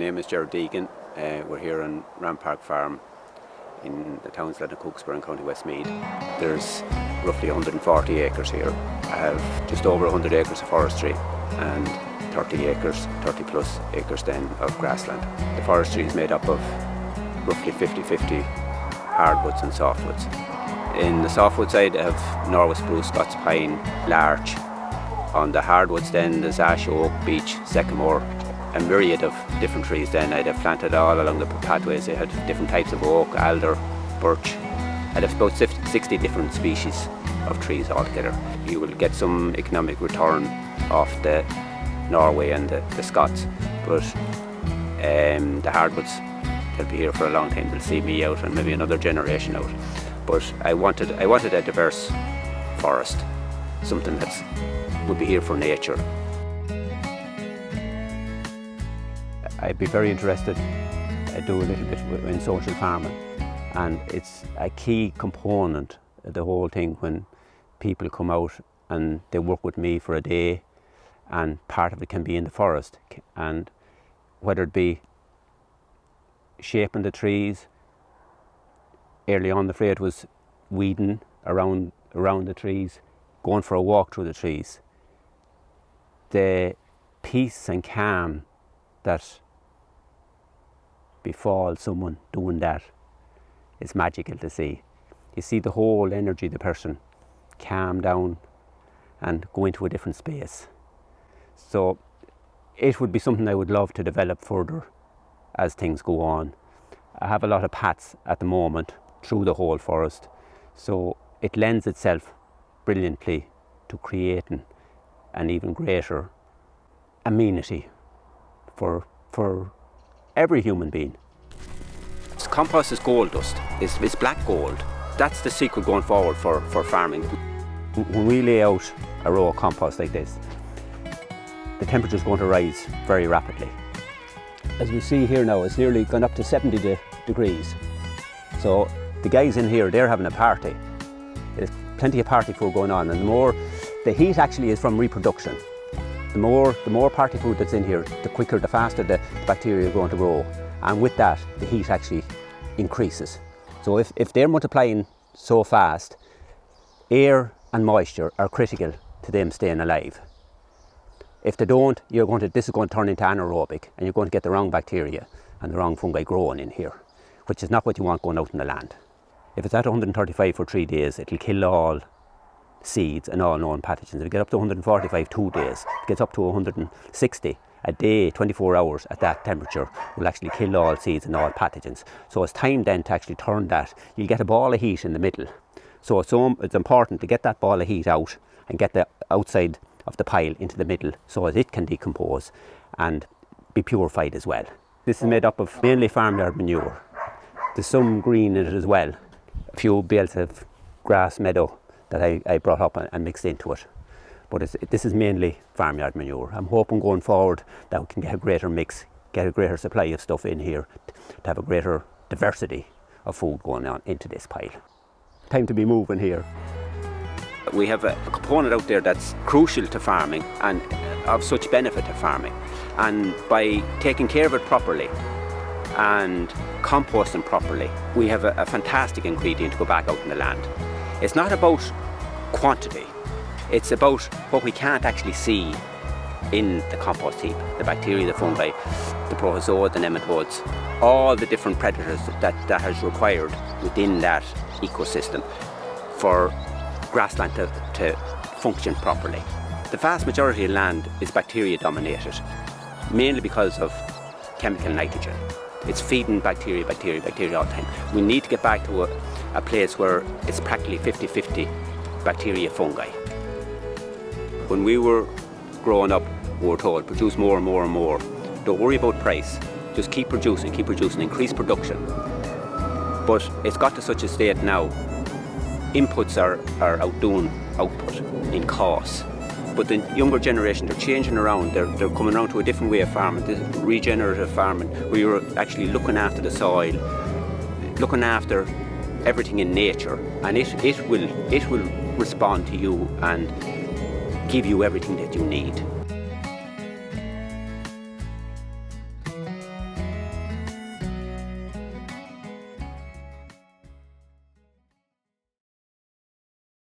name is Gerard Deegan. We're here on Rampark Farm in the townland of Cooksborough in County Westmeath. There's roughly 140 acres here. I have just over 100 acres of forestry and 30 plus acres then of grassland. The forestry is made up of roughly 50-50 hardwoods and softwoods. In the softwood side I have Norway spruce, Scots pine, Larch. On the hardwoods then there's ash, oak, beech, sycamore, a myriad of different trees then. I'd have planted all along the pathways. I had different types of oak, alder, birch. I'd have about 60 different species of trees altogether. You will get some economic return off the Norway and the Scots, but the hardwoods, they'll be here for a long time. They'll see me out and maybe another generation out. But I wanted a diverse forest, something that would be here for nature. I'd be very interested. I do a little bit in social farming, and it's a key component of the whole thing when people come out and they work with me for a day, and part of it can be in the forest, and whether it be shaping the trees. Early on the fray it was weeding around the trees, going for a walk through the trees. The peace and calm that befalls someone doing that is magical to see. You see the whole energy of the person calm down and go into a different space. So it would be something I would love to develop further as things go on. I have a lot of paths at the moment through the whole forest, so it lends itself brilliantly to creating an even greater amenity for every human being. Compost is gold dust. It's black gold. That's the secret going forward for farming. When we lay out a row of compost like this, the temperature is going to rise very rapidly. As we see here now, it's nearly gone up to 70 degrees. So the guys in here, they're having a party. There's plenty of party food going on, and the heat actually is from reproduction. The more party food that's in here, the quicker, the faster the bacteria are going to grow. And with that, the heat actually increases. So if they're multiplying so fast, air and moisture are critical to them staying alive. If they don't, this is going to turn into anaerobic, and you're going to get the wrong bacteria and the wrong fungi growing in here, which is not what you want going out in the land. If it's at 135 for 3 days, it'll kill all seeds and all known pathogens. If you get up to 145 2 days, it gets up to 160 a day, 24 hours at that temperature, will actually kill all seeds and all pathogens. So it's time then to actually turn that. You'll get a ball of heat in the middle. So it's important to get that ball of heat out and get the outside of the pile into the middle so that it can decompose and be purified as well. This is made up of mainly farmyard manure. There's some green in it as well. A few bales of grass meadow that I brought up and mixed into it. But this is mainly farmyard manure. I'm hoping going forward that we can get a greater mix, get a greater supply of stuff in here to have a greater diversity of food going on into this pile. Time to be moving here. We have a component out there that's crucial to farming and of such benefit to farming. And by taking care of it properly and composting properly, we have a fantastic ingredient to go back out in the land. It's not about quantity, it's about what we can't actually see in the compost heap. The bacteria, the fungi, the protozoa, the nematodes, all the different predators that is required within that ecosystem for grassland to function properly. The vast majority of land is bacteria dominated, mainly because of chemical nitrogen. It's feeding bacteria all the time. We need to get back to a place where it's practically 50-50 bacteria, fungi. When we were growing up, we were told, produce more and more and more. Don't worry about price, just keep producing, increase production. But it's got to such a state now, inputs are outdoing output in costs. But the younger generation, they're changing around, they're coming around to a different way of farming, this regenerative farming, where you're actually looking after the soil, looking after everything in nature, and it will respond to you and give you everything that you need.